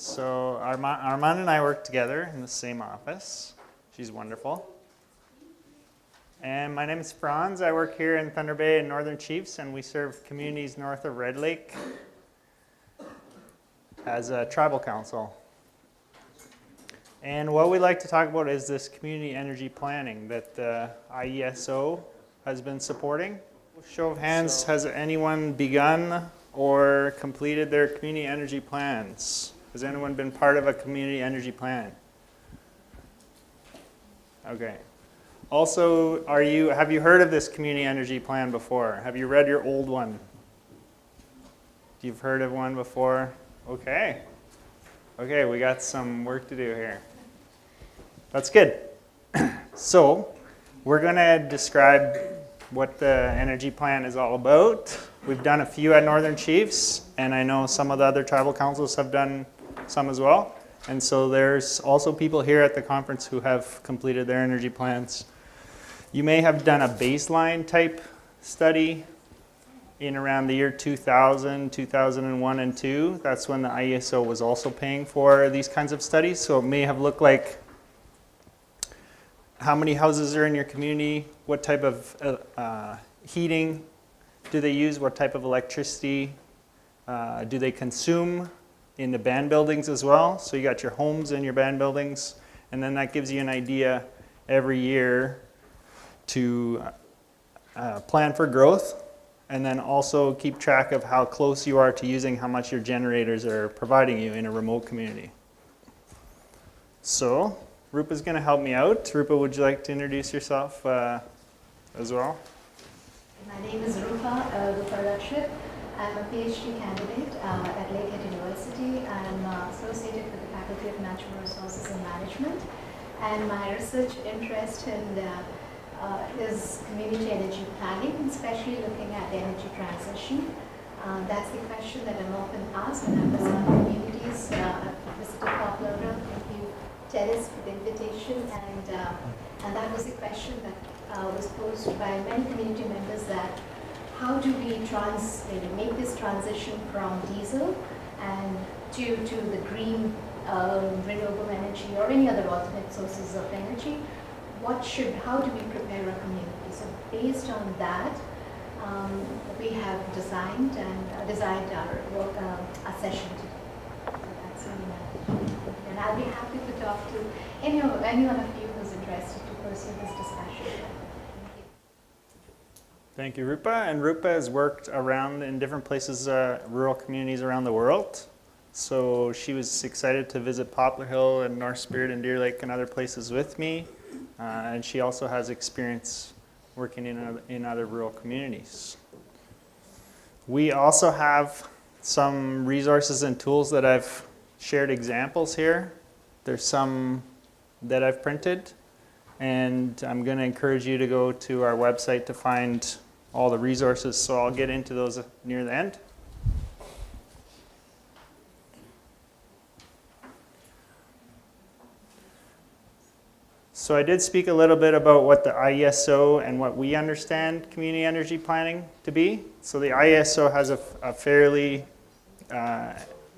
So Armand and I work together in the same office. She's wonderful. And my name is Franz. I work here in Thunder Bay and Northern Chiefs, and we serve communities north of Red Lake as a tribal council. And what we like to talk about is this community energy planning that the IESO has been supporting. Show of hands, has anyone begun or completed their community energy plans? Has anyone been part of a community energy plan? Okay. Also, have you heard of this community energy plan before? Have you read your old one? You've heard of one before? Okay. Okay, we got some work to do here. That's good. So, we're going to describe what the energy plan is all about. We've done a few at Northern Chiefs, and I know some of the other tribal councils have done some as well. And so there's also people here at the conference who have completed their energy plans. You may have done a baseline type study in around the year 2000, 2001, and 2. That's when the IESO was also paying for these kinds of studies. So it may have looked like how many houses are in your community, what type of heating do they use, what type of electricity do they consume in the band buildings as well. So you got your homes and your band buildings, and then that gives you an idea every year to plan for growth, and then also keep track of how close you are to using how much your generators are providing you in a remote community. So Rupa's going to help me out. Rupa, would you like to introduce yourself as well? My name is Rupa Rakshit. I'm a PhD candidate at Lakehead University. I'm associated with the Faculty of Natural Resources and Management, and my research interest is community energy planning, especially looking at energy transition. That's the question that I'm often asked when I visit communities. I've visited Poplar Hill. Thank you, Terrace, for the invitation. And that was the question that was posed by many community members, that how do we make this transition from diesel and to the green renewable energy or any other alternate sources of energy? How do we prepare a community? So based on that, we have designed our session today. So that's really nice. And I'll be happy to talk to any one of you who's interested to pursue this discussion. Thank you. Thank you, Rupa. And Rupa has worked around in different places, rural communities around the world. So she was excited to visit Poplar Hill and North Spirit and Deer Lake and other places with me. And she also has experience working in other rural communities. We also have some resources and tools that I've shared examples here. There's some that I've printed, and I'm going to encourage you to go to our website to find all the resources, so I'll get into those near the end. So I did speak a little bit about what the IESO and what we understand community energy planning to be. So the IESO has a fairly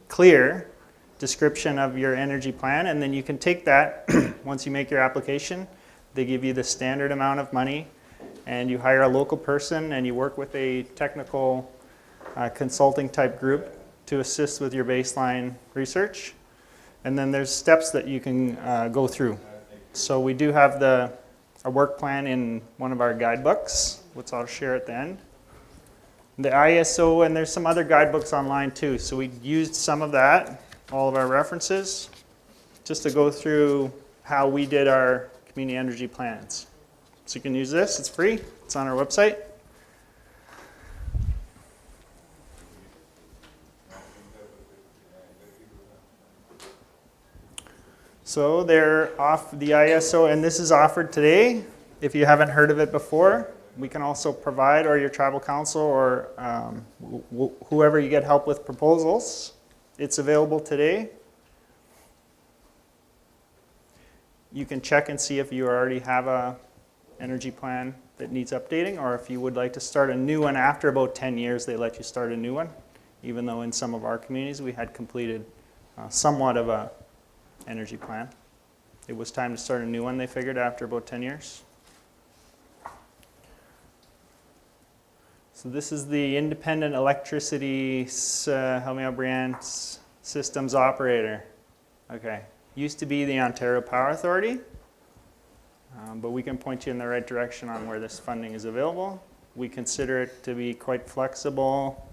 clear description of your energy plan, and then you can take that once you make your application. They give you the standard amount of money, and you hire a local person, and you work with a technical consulting type group to assist with your baseline research. And then there's steps that you can go through. So we do have a work plan in one of our guidebooks, which I'll share at the end. The ISO, and there's some other guidebooks online too. So we used some of that, all of our references, just to go through how we did our community energy plans. So you can use this, it's free, it's on our website. So they're off the ISO, and this is offered today. If you haven't heard of it before, we can also provide, or your tribal council, or whoever you get help with proposals. It's available today. You can check and see if you already have a energy plan that needs updating, or if you would like to start a new one. After about 10 years, they let you start a new one, even though in some of our communities we had completed somewhat of a energy plan. It was time to start a new one, they figured, after about 10 years. So this is the independent electricity, help me out, Brianne, systems operator. Okay, used to be the Ontario Power Authority, but we can point you in the right direction on where this funding is available. We consider it to be quite flexible,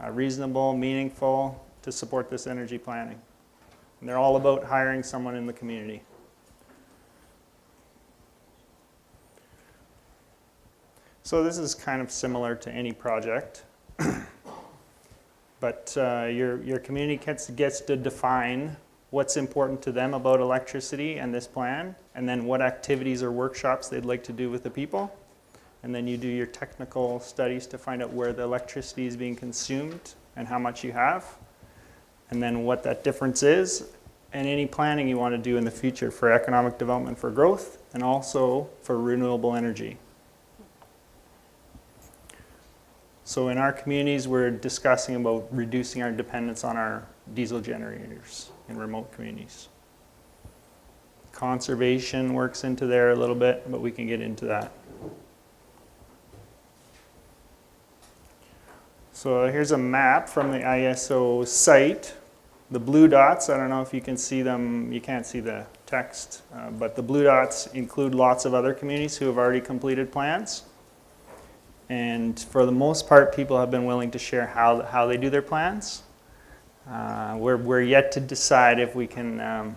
reasonable, meaningful to support this energy planning. And they're all about hiring someone in the community. So this is kind of similar to any project, but your community gets to define what's important to them about electricity and this plan, and then what activities or workshops they'd like to do with the people. And then you do your technical studies to find out where the electricity is being consumed and how much you have, and then what that difference is, and any planning you want to do in the future for economic development for growth, and also for renewable energy. So in our communities, we're discussing about reducing our dependence on our diesel generators in remote communities. Conservation works into there a little bit, but we can get into that. So here's a map from the ISO site. The blue dots, I don't know if you can see them, you can't see the text, but the blue dots include lots of other communities who have already completed plans. And for the most part, people have been willing to share how they do their plans. We're yet to decide if we can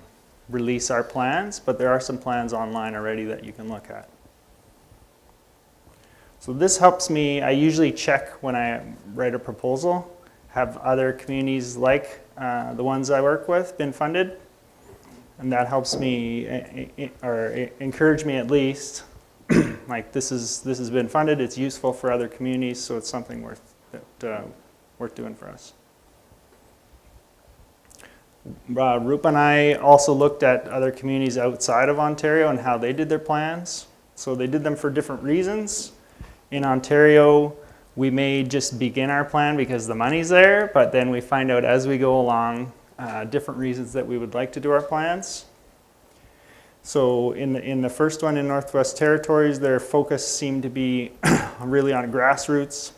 release our plans, but there are some plans online already that you can look at. So this helps me, I usually check when I write a proposal, have other communities like the ones I work with been funded? And that helps me, or encourage me at least, like this has been funded, it's useful for other communities, so it's something worth doing for us. Rupa and I also looked at other communities outside of Ontario and how they did their plans. So they did them for different reasons. In Ontario, we may just begin our plan because the money's there, but then we find out as we go along different reasons that we would like to do our plans. So in the first one in Northwest Territories, their focus seemed to be really on grassroots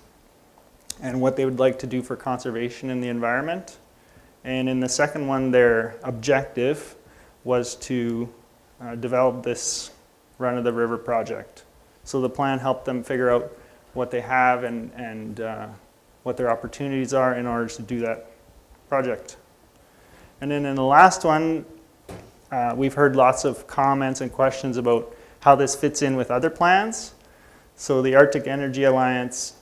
and what they would like to do for conservation in the environment. And in the second one, their objective was to develop this run-of-the-river project. So the plan helped them figure out what they have and what their opportunities are in order to do that project. And then in the last one, we've heard lots of comments and questions about how this fits in with other plans. So the Arctic Energy Alliance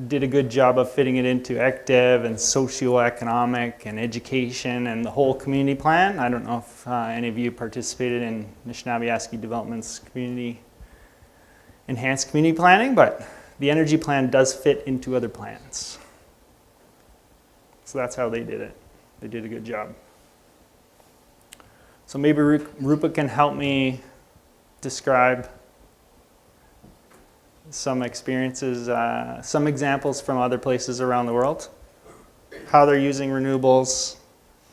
did a good job of fitting it into ECDEV and socioeconomic and education and the whole community plan. I don't know if any of you participated in Anishinaabe Development's enhanced community planning, but the energy plan does fit into other plans. So that's how they did it. They did a good job. So maybe Rupa can help me describe some experiences, some examples from other places around the world, how they're using renewables,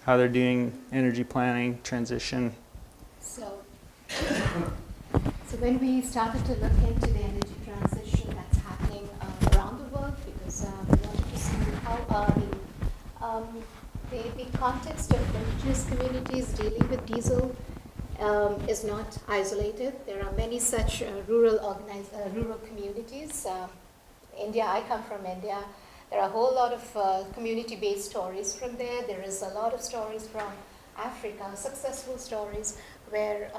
how they're doing energy planning, transition. So when we started to look into the energy transition that's happening around the world, because we wanted to see how the context of indigenous communities dealing with diesel is not isolated. There are many such rural communities. India, I come from India. There are a whole lot of community-based stories from there. There is a lot of stories from Africa, successful stories, where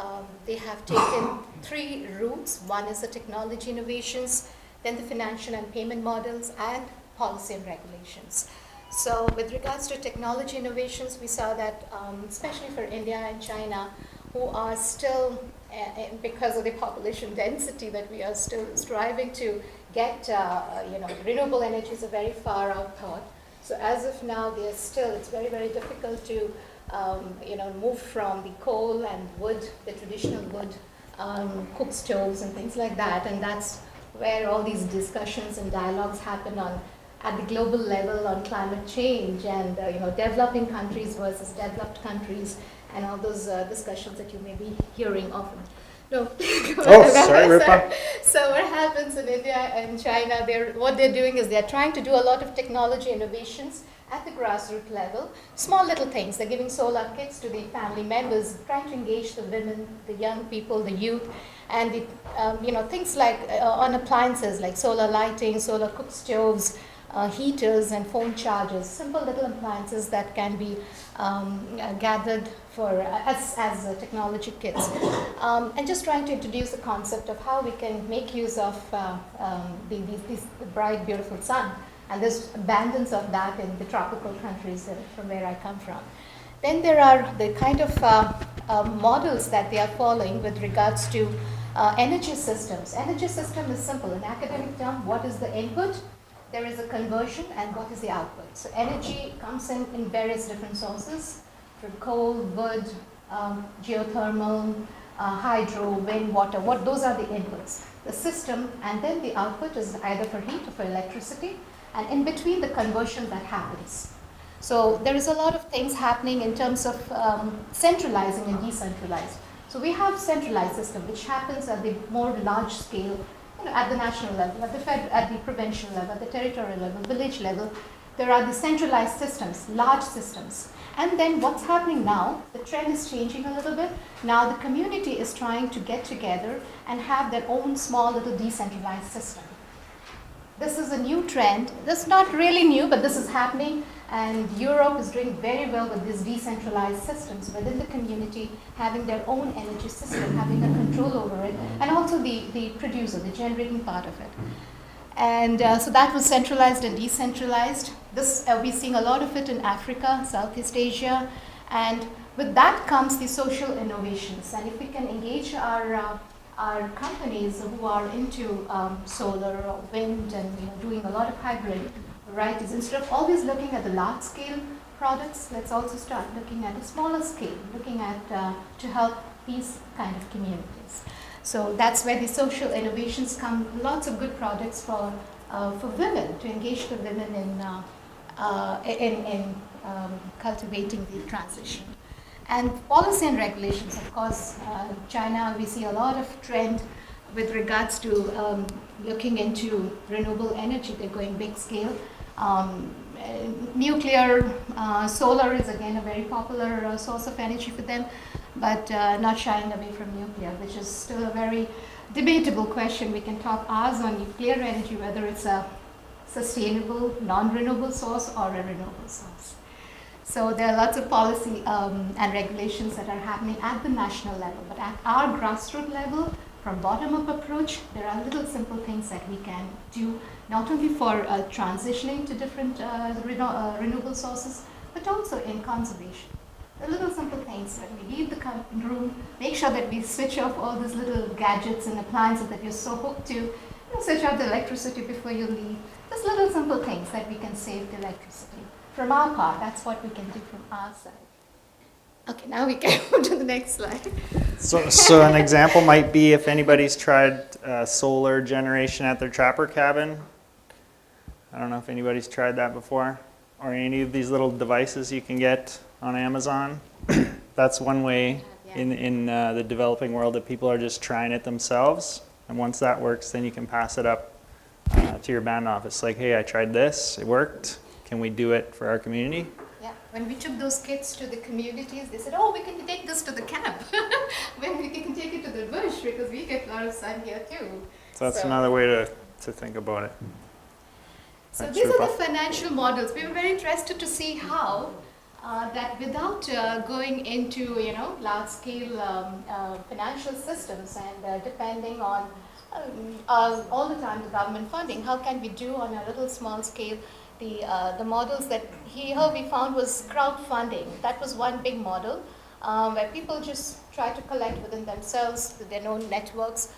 they have taken three routes. One is the technology innovations, then the financial and payment models, and policy and regulations. So with regards to technology innovations, we saw that especially for India and China, who are still, because of the population density that we are still striving to get, renewable energy is a very far out thought. So as of now, it's very, very difficult to, move from the coal and wood, the traditional wood, cook stoves and things like that. And that's where all these discussions and dialogues happen on at the global level on climate change and developing countries versus developed countries and all those discussions that you may be hearing often. No. Oh, sorry, Rupa. So what happens in India and China, what they're doing is they're trying to do a lot of technology innovations at the grassroots level, small little things. They're giving solar kits to the family members, trying to engage the women, the young people, the youth, and things like on appliances like solar lighting, solar cook stoves, heaters and phone chargers, simple little appliances that can be gathered for as technology kits, and just trying to introduce the concept of how we can make use of the bright, beautiful sun. And there's abundance of that in the tropical countries from where I come from. Then there are the kind of models that they are following with regards to energy systems. Energy system is simple. In academic term, what is the input? There is a conversion, and what is the output? So energy comes in various different sources, from coal, wood, geothermal, hydro, wind, water. Those are the inputs. The system, and then the output is either for heat or for electricity, and in between the conversion that happens. So there is a lot of things happening in terms of centralizing and decentralized. So we have centralized system, which happens at the more large scale, at the national level, at the provincial level, at the territorial level, village level. There are the centralized systems, large systems. And then what's happening now, the trend is changing a little bit. Now the community is trying to get together and have their own small little decentralized system. This is a new trend. This is not really new, but this is happening, and Europe is doing very well with these decentralized systems within the community, having their own energy system, having a control over it, and also the producer, the generating part of it. And so that was centralized and decentralized. This we're seeing a lot of it in Africa, Southeast Asia, and with that comes the social innovations. And if we can engage our companies who are into solar or wind and doing a lot of hybrid varieties, instead of always looking at the large scale products, let's also start looking at a smaller scale, looking at to help these kind of communities. So that's where the social innovations come. Lots of good projects for women, to engage the women in cultivating the transition. And policy and regulations, of course, China, we see a lot of trend with regards to looking into renewable energy. They're going big scale. Nuclear, solar is again a very popular source of energy for them, but not shying away from nuclear, which is still a very debatable question. We can talk hours on nuclear energy, whether it's a sustainable, non-renewable source or a renewable source. So there are lots of policy and regulations that are happening at the national level, but at our grassroots level, from bottom-up approach, there are little simple things that we can do, not only for transitioning to different renewable sources, but also in conservation. The little simple things, when we leave the room, make sure that we switch off all these little gadgets and appliances that you're so hooked to. Switch off the electricity before you leave. Just little simple things that we can save the electricity. From our part, that's what we can do from our side. Okay, now we can move to the next slide. So an example might be if anybody's tried solar generation at their trapper cabin. I don't know if anybody's tried that before, or any of these little devices you can get on Amazon. That's one way in the developing world that people are just trying it themselves. And once that works, then you can pass it up to your band office. Like, hey, I tried this, it worked. Can we do it for our community? Yeah, when we took those kits to the communities, they said, oh, we can take this to the camp. When we can take it to the bush, because we get a lot of sun here too. So that's another way to think about it. So these are the financial models. We were very interested to see how that without going into large-scale financial systems and depending on all the time the government funding, how can we do on a little small scale the models that here we found was crowdfunding. That was one big model where people just try to collect within themselves with their own networks.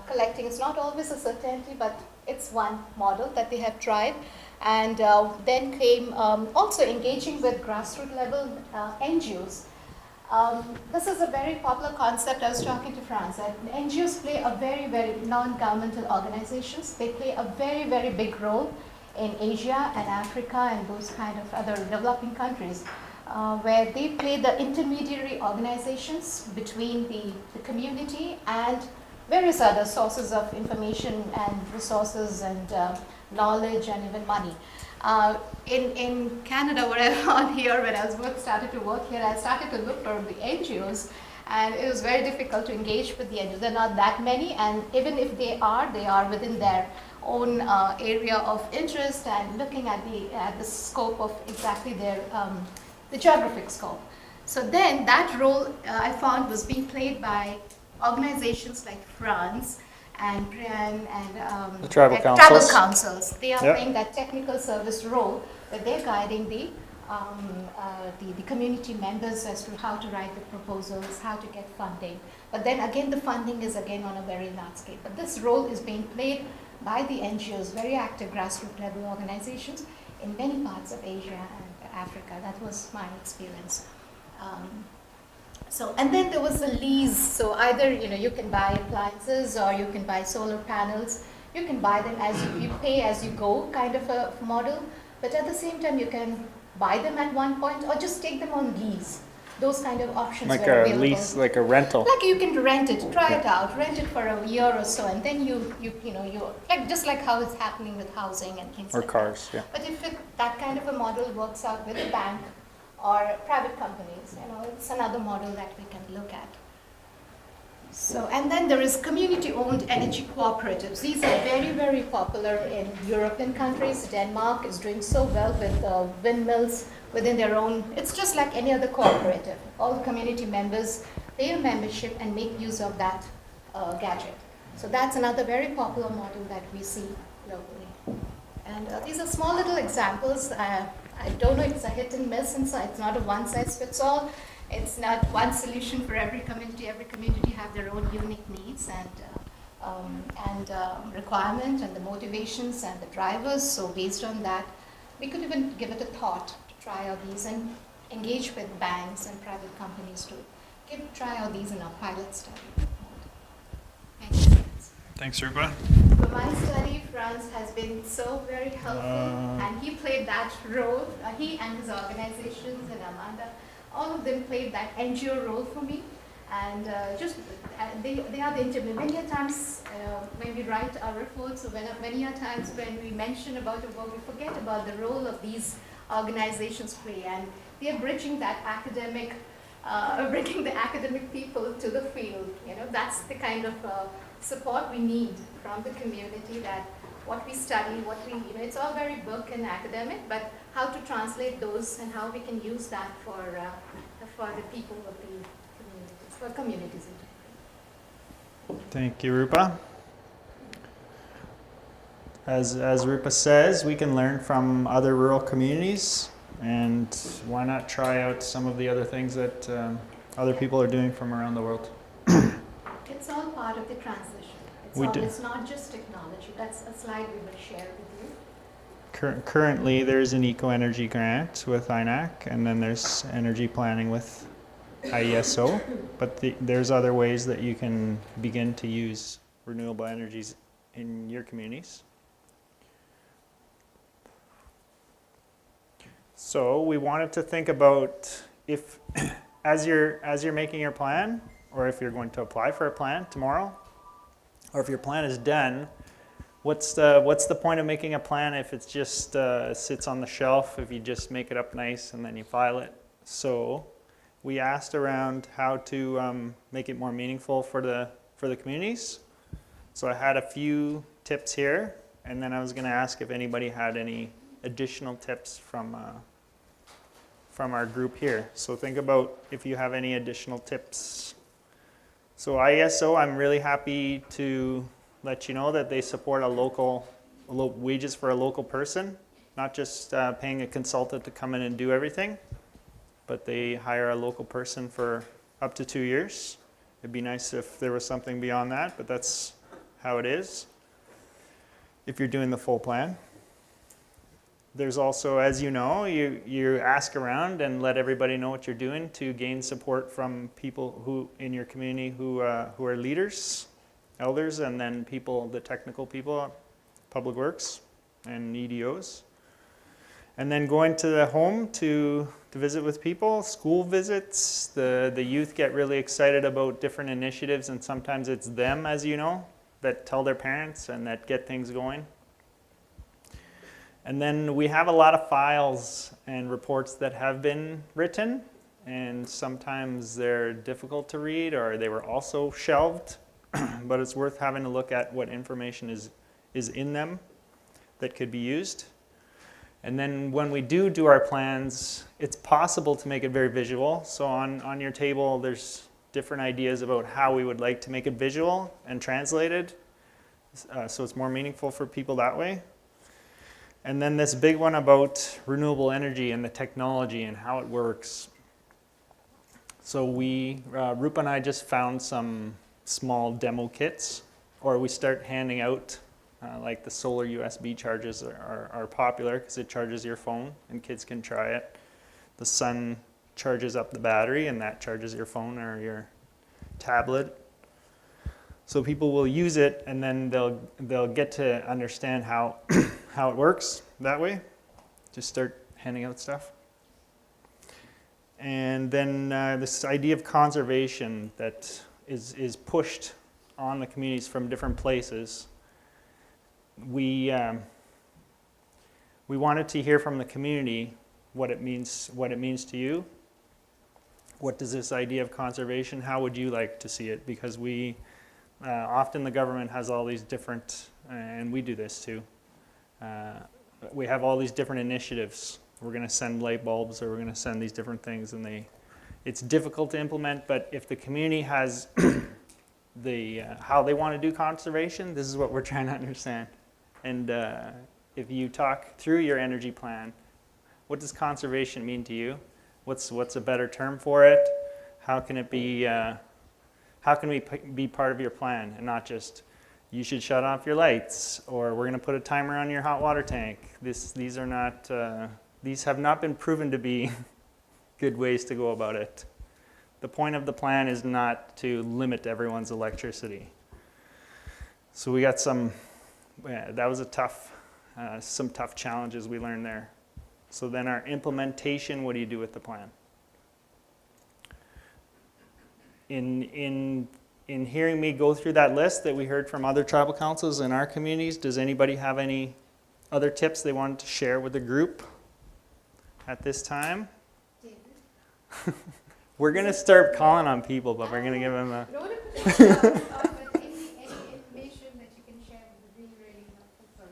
Collecting is not always a certainty, but it's one model that they have tried. And then came also engaging with grassroots level NGOs. This is a very popular concept. I was talking to France. NGOs play a very, very non-governmental organizations. They play a very, very big role in Asia and Africa and those kind of other developing countries, where they play the intermediary organizations between the community and various other sources of information and resources and knowledge and even money. In Canada, where I'm here, when I started to work here, I started to look for the NGOs, and it was very difficult to engage with the NGOs. There are not that many, and even if they are within their own area of interest and looking at the scope of exactly their the geographic scope. So then that role I found was being played by organizations like France and PRIAN and The tribal tribal councils. councils. They are Yep. playing that technical service role, but they're guiding the community members as to how to write the proposals, how to get funding. But then again, the funding is again on a very large scale. But this role is being played by the NGOs, very active grassroots level organizations in many parts of Asia and Africa. That was my experience. And then there was a lease. So either you can buy appliances or you can buy solar panels. You can buy them as you pay as you go kind of a model. But at the same time, you can buy them at one point or just take them on lease. Those kind of options Like were a available. lease, like a rental. Like you can rent it, try it out, rent it for a year or so, and then you like just like how it's happening with housing and things Or like cars, yeah. that. But if that kind of a model works out with a bank or private companies, it's another model that we can look at. So, and then there is community-owned energy cooperatives. These are very, very popular in European countries. Denmark is doing so well with windmills within their own. It's just like any other cooperative. All the community members pay a membership and make use of that gadget. So that's another very popular model that we see locally. And these are small little examples. I don't know if it's a hit and miss, and so it's not a one-size-fits-all. It's not one solution for every community. Every community have their own unique needs and requirement and the motivations and the drivers. So based on that, we could even give it a thought to try out these and engage with banks and private companies to try out these in a pilot study. Thank you. Thanks, Rupa. For my study, Franz has been so very helpful, and he played that role. He and his organizations and Amanda, all of them played that NGO role for me. And they are the intermediate. Many a times when we write our reports, or many a times when we mention about a work, we forget about the role of these organizations play, and they are bridging that academic, bringing the academic people to the field. That's the kind of support we need from the community, that what we study, it's all very book and academic, but how to translate those and how we can use that for the people of the communities, for communities in general. Thank you, Rupa. As Rupa says, we can learn from other rural communities, and why not try out some of the other things that other people are doing from around the world. It's all part of the transition. It's not just technology. That's a slide we will share with you. Currently, there's an eco-energy grant with INAC, and then there's energy planning with IESO, but there's other ways that you can begin to use renewable energies in your communities. So we wanted to think about if, as you're making your plan, or if you're going to apply for a plan tomorrow, or if your plan is done, what's the point of making a plan if it's just sits on the shelf, if you just make it up nice and then you file it? So we asked around how to make it more meaningful for the communities. So I had a few tips here, and then I was going to ask if anybody had any additional tips from our group here. So think about if you have any additional tips. So IESO, I'm really happy to let you know that they support wages for a local person, not just paying a consultant to come in and do everything, but they hire a local person for up to 2 years. It'd be nice if there was something beyond that, but that's how it is if you're doing the full plan. There's also, as you know, you ask around and let everybody know what you're doing to gain support from people who in your community who are leaders, elders, and then the technical people, public works. and EDOs. And then going to the home to visit with people, school visits. The youth get really excited about different initiatives, and sometimes it's them, as you know, that tell their parents and that get things going. And then we have a lot of files and reports that have been written, and sometimes they're difficult to read or they were also shelved, but it's worth having a look at what information is in them that could be used. And then when we do our plans, it's possible to make it very visual. So on your table, there's different ideas about how we would like to make it visual and translated, so it's more meaningful for people that way. And then this big one about renewable energy and the technology and how it works. So Rupa and I just found some small demo kits, or we start handing out, like the solar USB chargers are popular because it charges your phone and kids can try it. The sun charges up the battery and that charges your phone or your tablet. So people will use it and then they'll get to understand how how it works that way. Just start handing out stuff. And then this idea of conservation that is pushed on the communities from different places. We wanted to hear from the community what it means to you. What does this idea of conservation, how would you like to see it? Because often the government has all these different, and we do this too, we have all these different initiatives. We're going to send light bulbs or we're going to send these different things, and it's difficult to implement, but if the community has how they want to do conservation, this is what we're trying to understand. And if you talk through your energy plan, what does conservation mean to you? What's a better term for it? How can it be? How can we be part of your plan and not just you should shut off your lights or we're going to put a timer on your hot water tank? These are not. These have not been proven to be good ways to go about it. The point of the plan is not to limit everyone's electricity. So we got that was some tough challenges we learned there. So then our implementation, what do you do with the plan? In hearing me go through that list that we heard from other tribal councils in our communities, does anybody have any other tips they wanted to share with the group at this time? David. We're going to start calling on people, but we're going to give them a... Any information that you can share would be really helpful for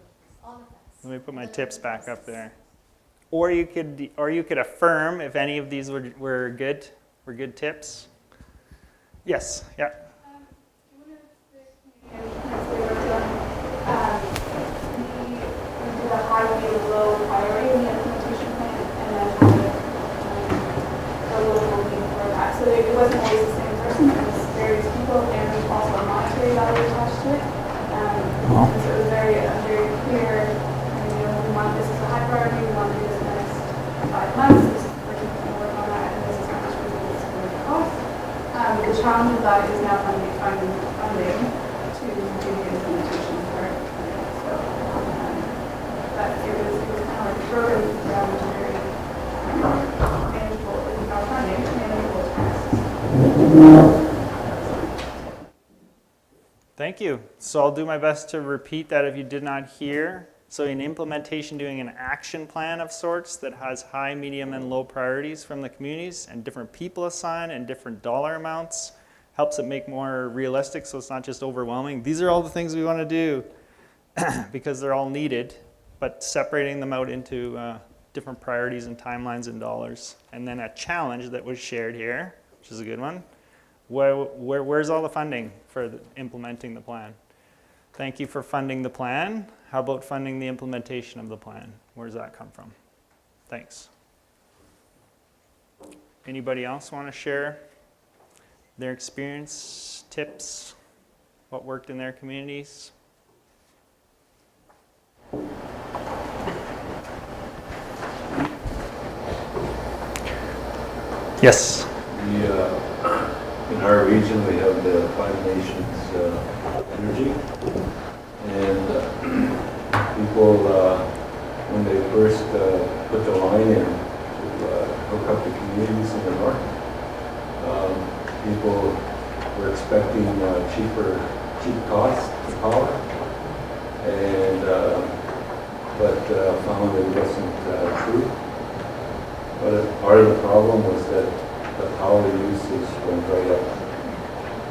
all of us. Let me put my tips back up there. Or you could affirm if any of these were good tips. Yes, yeah. One of the communications we worked on, we did a high, medium, low priority in the implementation plan, and then a low voting for that. So it wasn't always the same person, it was various people, and also a monetary value attached to it. And so it was very clear, we want this as a high priority, we want to do this in the next 5 months, this is we're going to work on that, and this is how much we're going to cost. The challenge of that is now finding funding to do the implementation part. So but it was kind of like a program down to very manageable, without funding, manageable tasks. Thank you. So I'll do my best to repeat that if you did not hear. So in implementation, doing an action plan of sorts that has high, medium, and low priorities from the communities and different people assigned and different dollar amounts helps it make more realistic so it's not just overwhelming. These are all the things we want to do because they're all needed, but separating them out into different priorities and timelines and dollars. And then a challenge that was shared here, which is a good one. Where's all the funding for implementing the plan? Thank you for funding the plan. How about funding the implementation of the plan? Where does that come from? Thanks. Anybody else want to share their experience, tips, what worked in their communities? Yes. In our region, we have the Five Nations energy, and people when they first put the line in to hook up the communities in the north, people were expecting cheap costs of power, and but found it wasn't true. But part of the problem was that the power usage went right up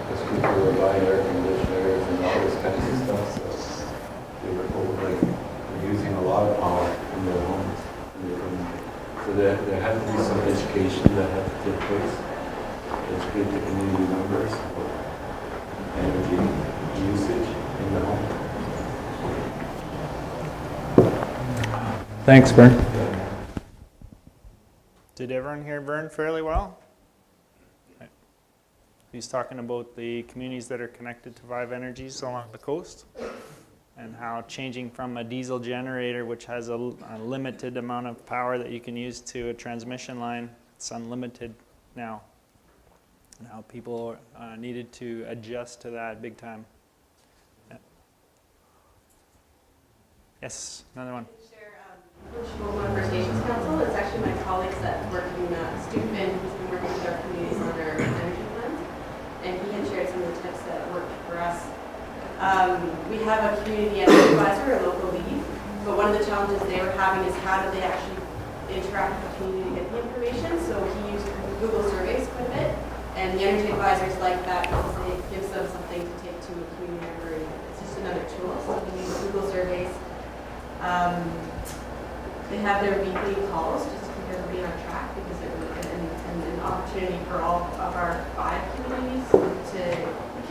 because people were buying air conditioners and all this kinds of stuff. So they were using a lot of power in their homes. So there had to be some education that had to take place. Educate the community members about energy usage in the home. Thanks, Vern. Did everyone hear Vern fairly well? He's talking about the communities that are connected to Vive Energies along the coast and how changing from a diesel generator, which has a limited amount of power that you can use, to a transmission line, it's unlimited now. And how people needed to adjust to that big time. Yeah. Yes, another one. One First Nations Council. It's actually my colleagues that work in Steuben, who's been working with our communities on our energy plans, and he had shared some of the tips that worked for us. We have a community energy advisor, a local lead, but one of the challenges they were having is how do they actually interact with the community to get the information. So he used Google surveys quite a bit, and the energy advisors like that because it gives them something to take to a community member. It's just another tool. So we use Google surveys. They have their weekly calls just to keep everybody on track because an opportunity for all of our 5 communities to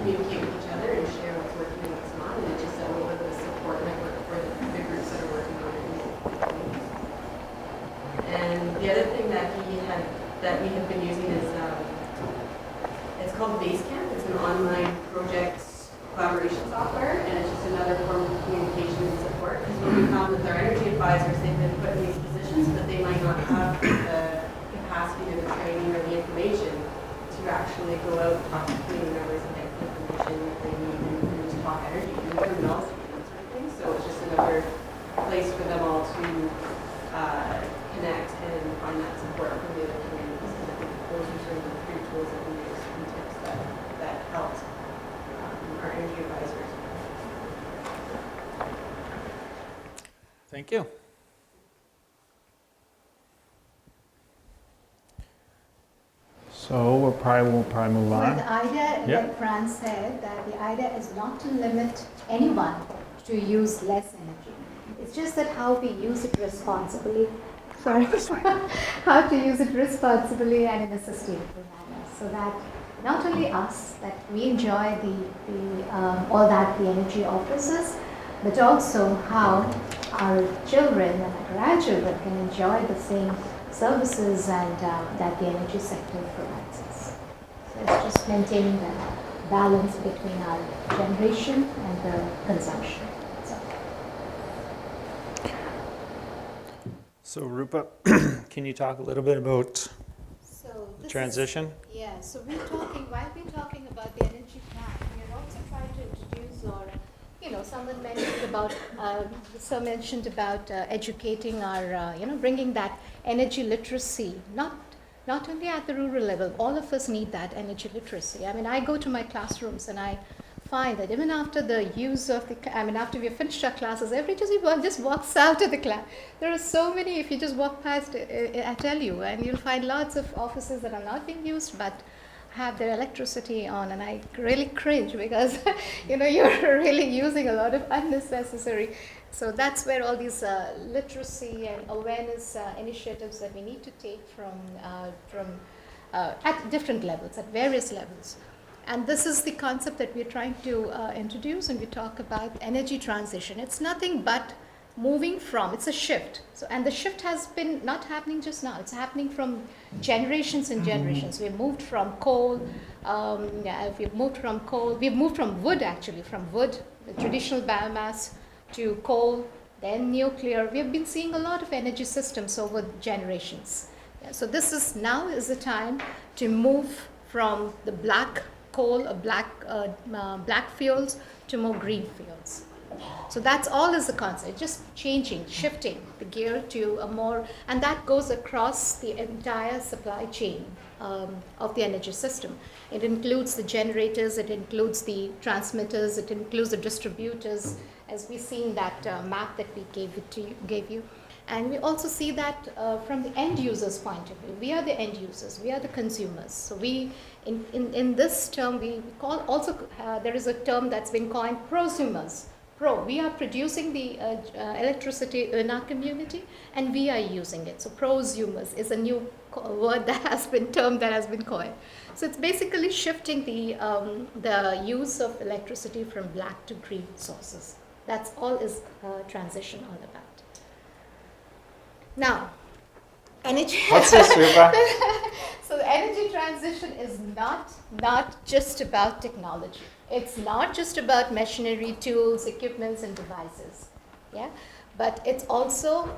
communicate with each other and share what's working and what's not. And it's just a little bit of a support network for the groups that are working on it in the communities. And the other thing that we have been using is it's called Basecamp. It's an online project collaboration software, and it's just another form of communication and support. Because what we found with our energy advisors, they've been put in these positions, but they might not have the capacity or the training or the information to actually go out and talk to community members and get the information that they need and to talk energy and terminology and that sort of thing. So it's just another place for them all to connect and find that support from the other communities. And I think those are sort of the 3 tools that we use and tips that helped our energy advisors. Thank you. So we'll probably move Well, on. the idea, Yep. like Fran said, that the idea is not to limit anyone to use less energy. It's just that how we use it responsibly. Sorry. How to use it responsibly and in a sustainable manner, so that not only us, that we enjoy all that the energy offers us, but also how our children and our grandchildren can enjoy the same services and that the energy sector provides us. So it's just maintaining that balance between our generation and the consumption. So Rupa, can you talk a little bit about the transition? Yeah, so while we're talking about the energy plan, we're also trying to introduce, or someone mentioned about educating our, bringing that energy literacy, not only at the rural level, all of us need that energy literacy. I mean, I go to my classrooms and I find that even after the use of after we have finished our classes, everyone just walks out of the class. There are so many, if you just walk past, I tell you, and you'll find lots of offices that are not being used, but have their electricity on, and I really cringe because, you're really using a lot of unnecessary. So that's where all these literacy and awareness initiatives that we need to take from at different levels, at various levels. And this is the concept that we're trying to introduce when we talk about energy transition. It's nothing but moving from, it's a shift. So, and the shift has been not happening just now, it's happening from generations and generations. We've moved from coal, we've moved from wood actually, the traditional biomass, to coal, then nuclear. We've been seeing a lot of energy systems over generations. Yeah, so this is the time to move from the black coal or black fuels to more green fuels. So that's all is the concept, just changing, shifting the gear to a more, and that goes across the entire supply chain of the energy system. It includes the generators, it includes the transmitters, it includes the distributors, as we see in that map that we gave you. And we also see that from the end user's point of view. We are the end users, we are the consumers. So we, in this term, we call also, there is a term that's been coined prosumers. We are producing the electricity in our community and we are using it. So prosumers is a new word that has been coined. So it's basically shifting the use of electricity from black to green sources. That's all is transition all about. Now, energy. What's this, Rupa? So the energy transition is not just about technology. It's not just about machinery, tools, equipments, and devices. Yeah, but it also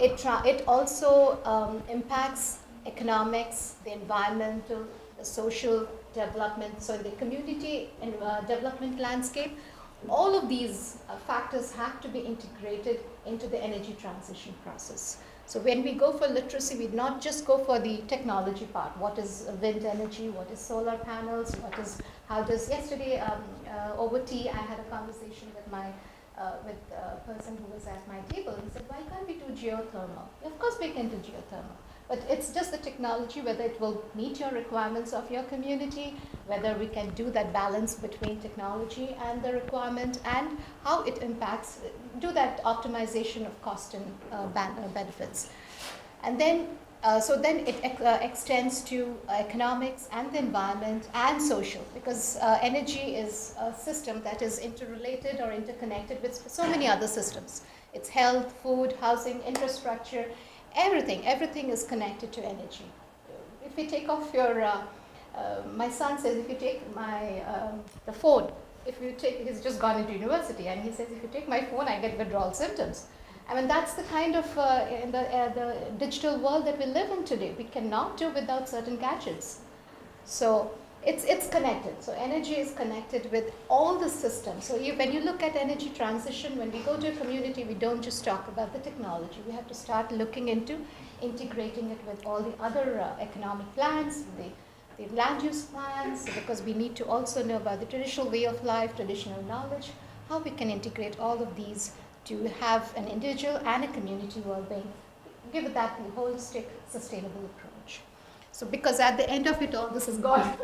impacts economics, the environmental, the social development. So in the community and development landscape, all of these factors have to be integrated into the energy transition process. So when we go for literacy, we not just go for the technology part. What is wind energy? What is solar panels? Yesterday over tea, I had a conversation with with a person who was at my table. He said, why can't we do geothermal? Of course we can do geothermal. But it's just the technology, whether it will meet your requirements of your community, whether we can do that balance between technology and the requirement, and how it impacts, do that optimization of cost and benefits. And then, it extends to economics and the environment and social, because energy is a system that is interrelated or interconnected with so many other systems. It's health, food, housing, infrastructure. Everything is connected to energy. If we take off your, my son says, if you take the phone, he's just gone into university, and he says, if you take my phone, I get withdrawal symptoms. I mean, that's the kind of, in the digital world that we live in today. We cannot do without certain gadgets. So it's connected. So energy is connected with all the systems. So when you look at energy transition, when we go to a community, we don't just talk about the technology. We have to start looking into integrating it with all the other economic plans, the land use plans, because we need to also know about the traditional way of life, traditional knowledge, how we can integrate all of these to have an individual and a community well-being, give it that holistic, sustainable approach. So because at the end of it all, this is God.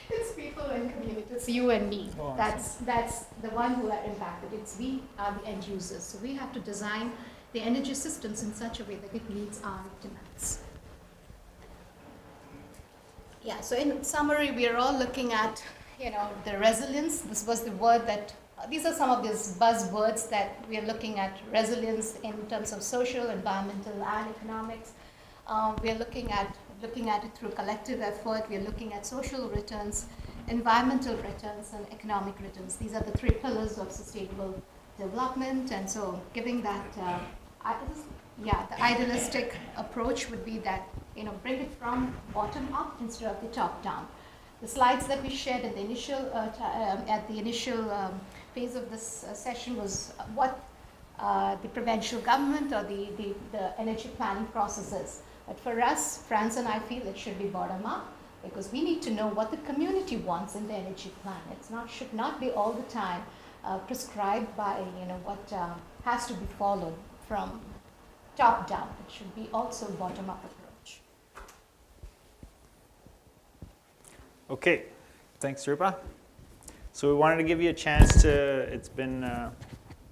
It's people and community. It's you and me. Oh, That's the one who are impacted. It's we are the end users. So we have to design the energy systems in such a way that it meets our demands. Yeah, so in summary, we are all looking at, the resilience. This was the word that, these are some of these buzzwords that we are looking at. Resilience in terms of social, environmental, and economics. We are looking at it through collective effort. We are looking at social returns, environmental returns, and economic returns. These are the three pillars of sustainable development. And so giving that, the idealistic approach would be that, bring it from bottom up instead of the top down. The slides that we shared at the initial phase of this session was what the provincial government or the energy planning process is. But for us, Franz and I feel it should be bottom up, because we need to know what the community wants in the energy plan. Should not be all the time prescribed by what has to be followed from top down. It should be also bottom up approach. Okay, thanks, Rupa. So we wanted to give you a chance to, it's been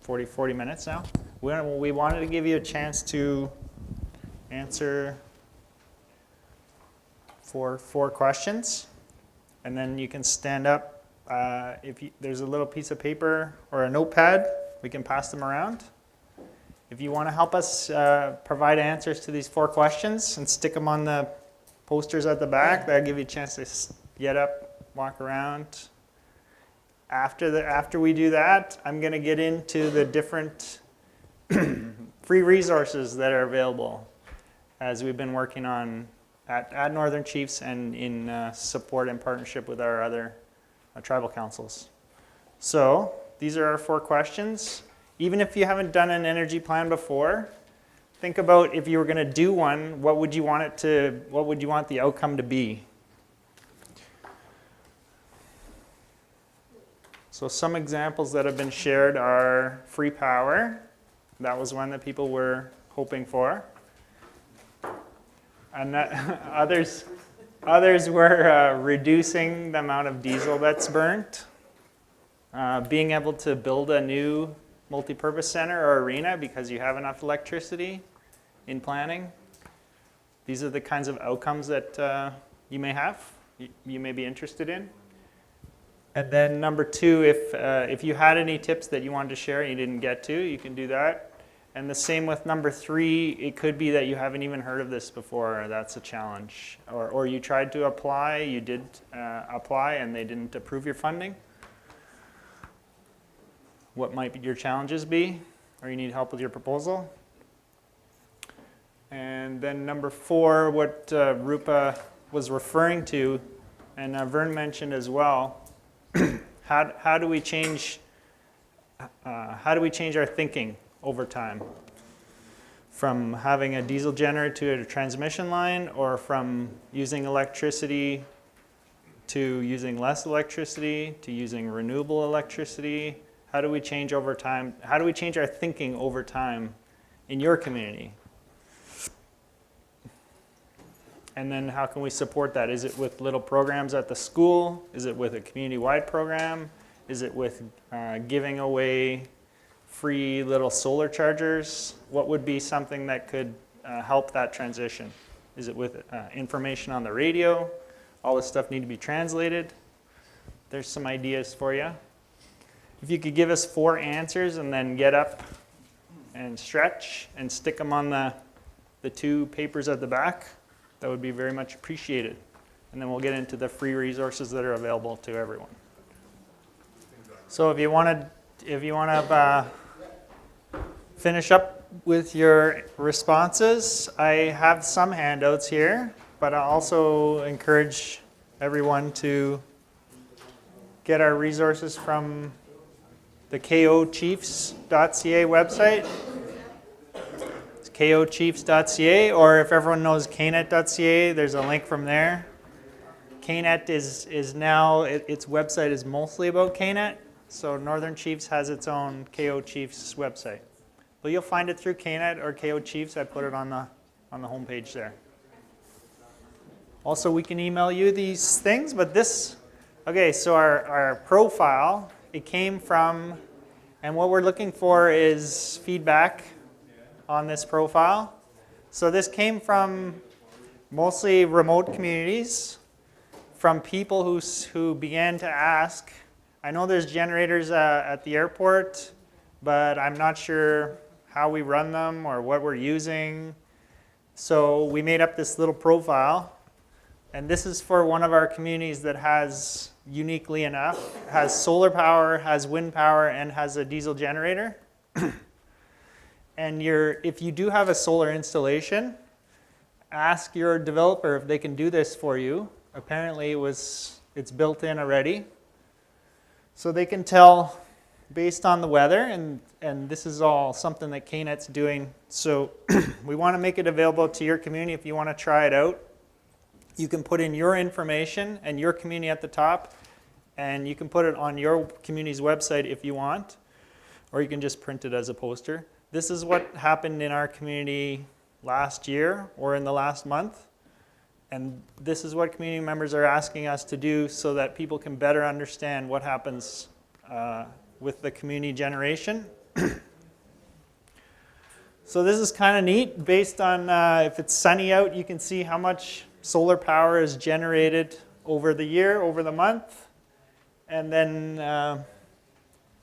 40 minutes now. We wanted to give you a chance to answer four questions, and then you can stand up. There's a little piece of paper or a notepad, we can pass them around. If you want to help us provide answers to these 4 questions and stick them on the posters at the back, that'll give you a chance to get up, walk around. After we do that, I'm going to get into the different free resources that are available as we've been working on at Northern Chiefs and in support and partnership with our other tribal councils. So these are our 4 questions. even if you haven't done an energy plan before, think about if you were going to do one, what would you want the outcome to be? So some examples that have been shared are free power. That was one that people were hoping for. And others were reducing the amount of diesel that's burnt, being able to build a new multi-purpose center or arena because you have enough electricity in planning. These are the kinds of outcomes that you may have, you may be interested in. And then number 2, if you had any tips that you wanted to share and you didn't get to, you can do that. And the same with number 3, it could be that you haven't even heard of this before. That's a challenge. Or you tried to apply, you did apply and they didn't approve your funding. What might your challenges be? Or you need help with your proposal? And then number 4, what Rupa was referring to, and Vern mentioned as well, how do we change our thinking over time? From having a diesel generator to a transmission line, or from using electricity to using less electricity, to using renewable electricity? How do we change over time? How do we change our thinking over time in your community? And then how can we support that? Is it with little programs at the school? Is it with a community-wide program? Is it with giving away free little solar chargers? What would be something that could help that transition? Is it with information on the radio? All this stuff need to be translated. There's some ideas for you. If you could give us 4 answers and then get up and stretch and stick them on the 2 papers at the back, that would be very much appreciated. And then we'll get into the free resources that are available to everyone. So if you want to finish up with your responses, I have some handouts here, but I also encourage everyone to get our resources from the kochiefs.ca website. kochiefs.ca, or if everyone knows knet.ca, there's a link from there. KNET is now, its website is mostly about KNET, so Northern Chiefs has its own KO Chiefs website. But you'll find it through KNET or KO Chiefs. I put it on the homepage there. Also, we can email you these things, but this, okay, so our profile, it came from, and what we're looking for is feedback on this profile. So this came from mostly remote communities, from people who began to ask. I know there's generators at the airport, but I'm not sure how we run them or what we're using. So we made up this little profile, and this is for one of our communities that has, uniquely enough, has solar power, has wind power, and has a diesel generator. And if you do have a solar installation, ask your developer if they can do this for you. Apparently it's built in already. So they can tell based on the weather, and this is all something that KNET's doing. So we want to make it available to your community if you want to try it out. You can put in your information and your community at the top, and you can put it on your community's website if you want, or you can just print it as a poster. This is what happened in our community last year or in the last month. And this is what community members are asking us to do so that people can better understand what happens with the community generation. So this is kind of neat. Based on if it's sunny out, you can see how much solar power is generated over the year, over the month. And then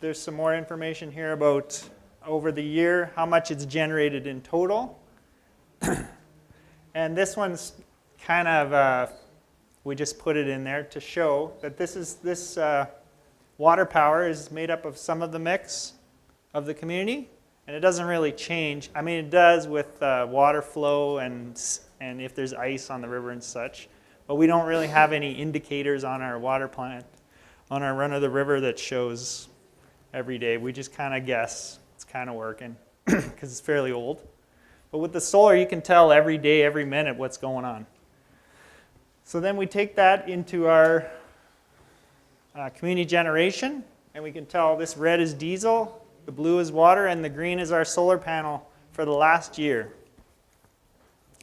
there's some more information here about over the year, how much it's generated in total. And this one's kind of, we just put it in there to show that this water power is made up of some of the mix of the community, and it doesn't really change. I mean, it does with water flow and if there's ice on the river and such, but we don't really have any indicators on our water plant, on our run of the river that shows every day. We just kind of guess. It's kind of working because it's fairly old. But with the solar, you can tell every day, every minute what's going on. So then we take that into our community generation, and we can tell this red is diesel, the blue is water, and the green is our solar panel for the last year.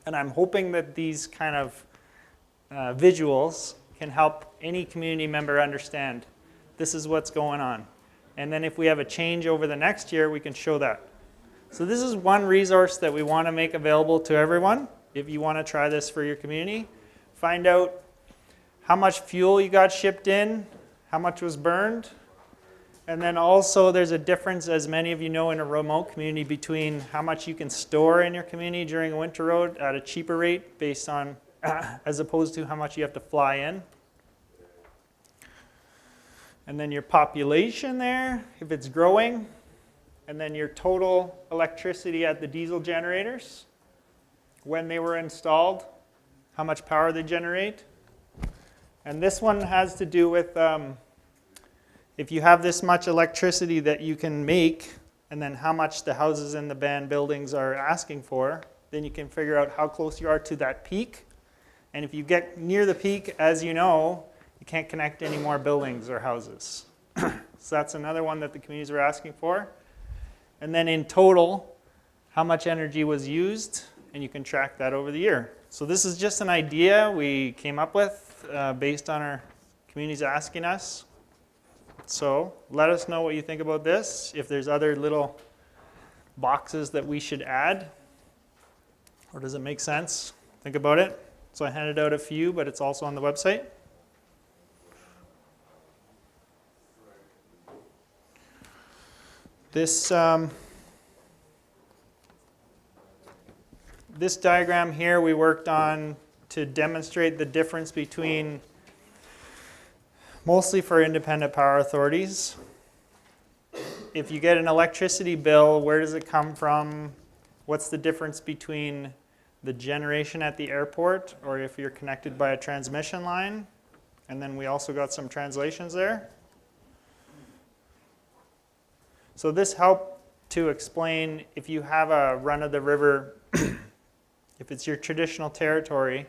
And I'm hoping that these kind of visuals can help any community member understand this is what's going on. And then if we have a change over the next year, we can show that. So this is one resource that we want to make available to everyone. If you want to try this for your community, find out how much fuel you got shipped in, how much was burned, and then also there's a difference, as many of you know, in a remote community between how much you can store in your community during a winter road at a cheaper rate based on, as opposed to how much you have to fly in. And then your population there, if it's growing, and then your total electricity at the diesel generators, when they were installed, how much power they generate. And this one has to do with if you have this much electricity that you can make, and then how much the houses in the band buildings are asking for, then you can figure out how close you are to that peak. And if you get near the peak, as you know, you can't connect any more buildings or houses. So that's another one that the communities are asking for. And then in total, how much energy was used, and you can track that over the year. So this is just an idea we came up with based on our communities asking us. So let us know what you think about this, if there's other little boxes that we should add, or does it make sense? Think about it. So I handed out a few, but it's also on the website. This diagram here we worked on to demonstrate the difference between, mostly for independent power authorities. If you get an electricity bill, where does it come from? What's the difference between the generation at the airport or if you're connected by a transmission line? And then we also got some translations there. So this helped to explain if you have a run-of-the-river, if it's your traditional territory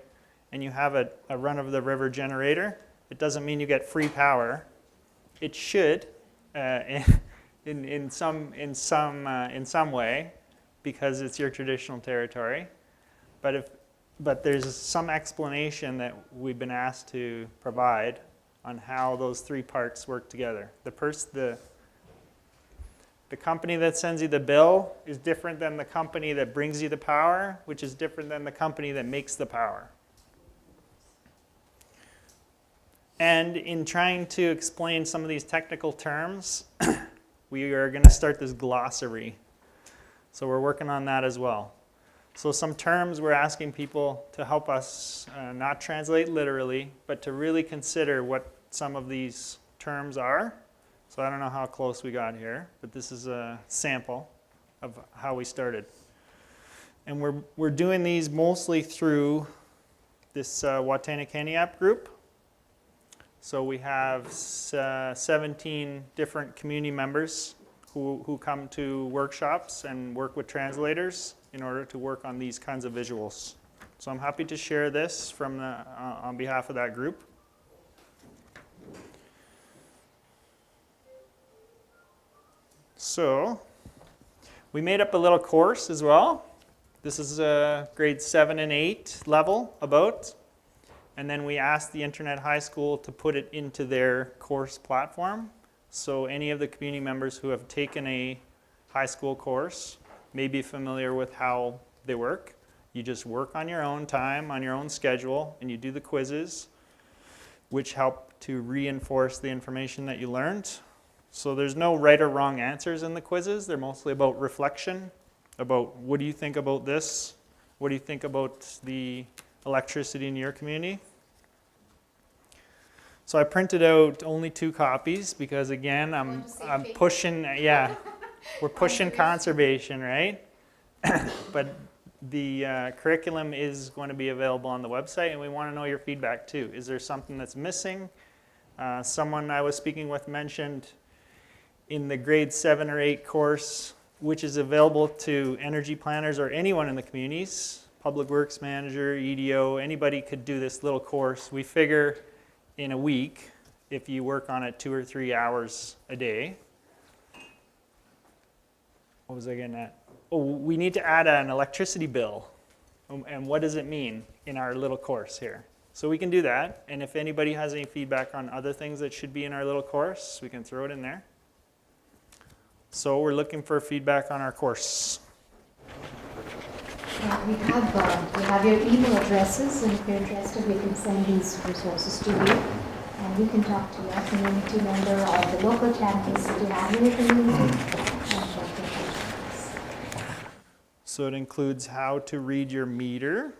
and you have a run-of-the-river generator, it doesn't mean you get free power. It should, in some way, because it's your traditional territory. But there's some explanation that we've been asked to provide on how those three parts work together. The company that sends you the bill is different than the company that brings you the power, which is different than the company that makes the power. And in trying to explain some of these technical terms, we are going to start this glossary. So we're working on that as well. So some terms we're asking people to help us not translate literally, but to really consider what some of these terms are. So I don't know how close we got here, but this is a sample of how we started. And we're doing these mostly through this Wataynikaneyap app group. So we have 17 different community members who come to workshops and work with translators in order to work on these kinds of visuals. So I'm happy to share this from on behalf of that group. So we made up a little course as well. This is grade 7 and 8 level about. And then we asked the Internet High School to put it into their course platform. So any of the community members who have taken a high school course may be familiar with how they work. You just work on your own time, on your own schedule, and you do the quizzes, which help to reinforce the information that you learned. So there's no right or wrong answers in the quizzes. They're mostly about reflection, about what do you think about this? What do you think about the electricity in your community? So I printed out only 2 copies because again, I'm pushing, we're pushing conservation, right? But the curriculum is going to be available on the website, and we want to know your feedback too. Is there something that's missing? Someone I was speaking with mentioned in the grade 7 or 8 course, which is available to energy planners or anyone in the communities, public works manager, EDO, anybody could do this little course. We figure in a week, if you work on it 2 or 3 hours a day. What was I getting at? Oh, we need to add an electricity bill. And what does it mean in our little course here? So we can do that. And if anybody has any feedback on other things that should be in our little course, we can throw it in there. So we're looking for feedback on our course. We have your email addresses, and if you're interested, we can send these resources to you. And you can talk to your community member or the local champions that you have in your community. So it includes how to read your meter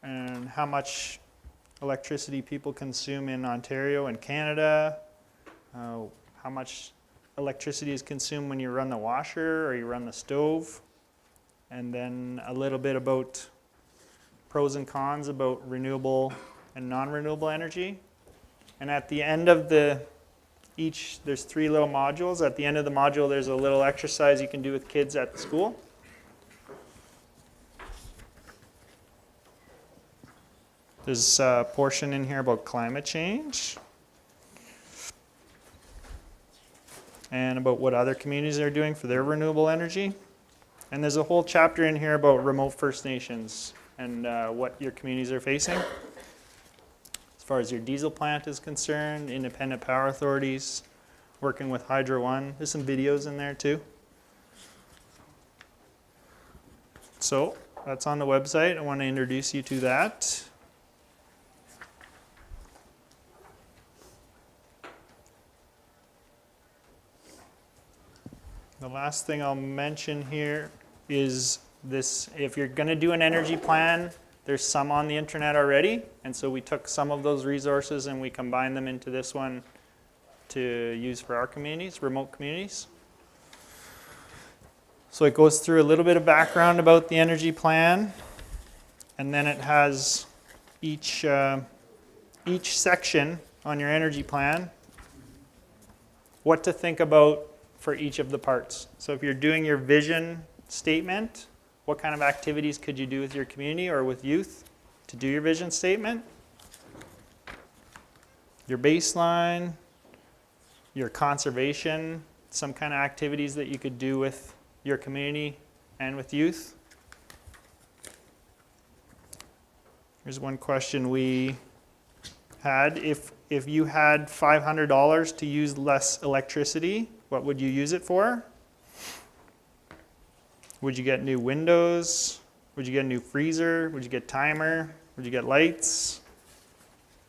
and how much electricity people consume in Ontario and Canada, how much electricity is consumed when you run the washer or you run the stove, and then a little bit about pros and cons about renewable and non-renewable energy. And at the end of there's 3 little modules. At the end of the module, there's a little exercise you can do with kids at the school. There's a portion in here about climate change and about what other communities are doing for their renewable energy. And there's a whole chapter in here about remote First Nations and what your communities are facing. As far as your diesel plant is concerned, independent power authorities, working with Hydro One. There's some videos in there too. So that's on the website. I want to introduce you to that. The last thing I'll mention here is this: if you're going to do an energy plan, there's some on the internet already, and so we took some of those resources and we combined them into this one to use for our communities, remote communities. So it goes through a little bit of background about the energy plan, and then it has each section on your energy plan, what to think about for each of the parts. So if you're doing your vision statement, what kind of activities could you do with your community or with youth to do your vision statement? Your baseline, your conservation, some kind of activities that you could do with your community and with youth. Here's one question we had. If you had $500 to use less electricity, what would you use it for? Would you get new windows? Would you get a new freezer? Would you get timer? Would you get lights?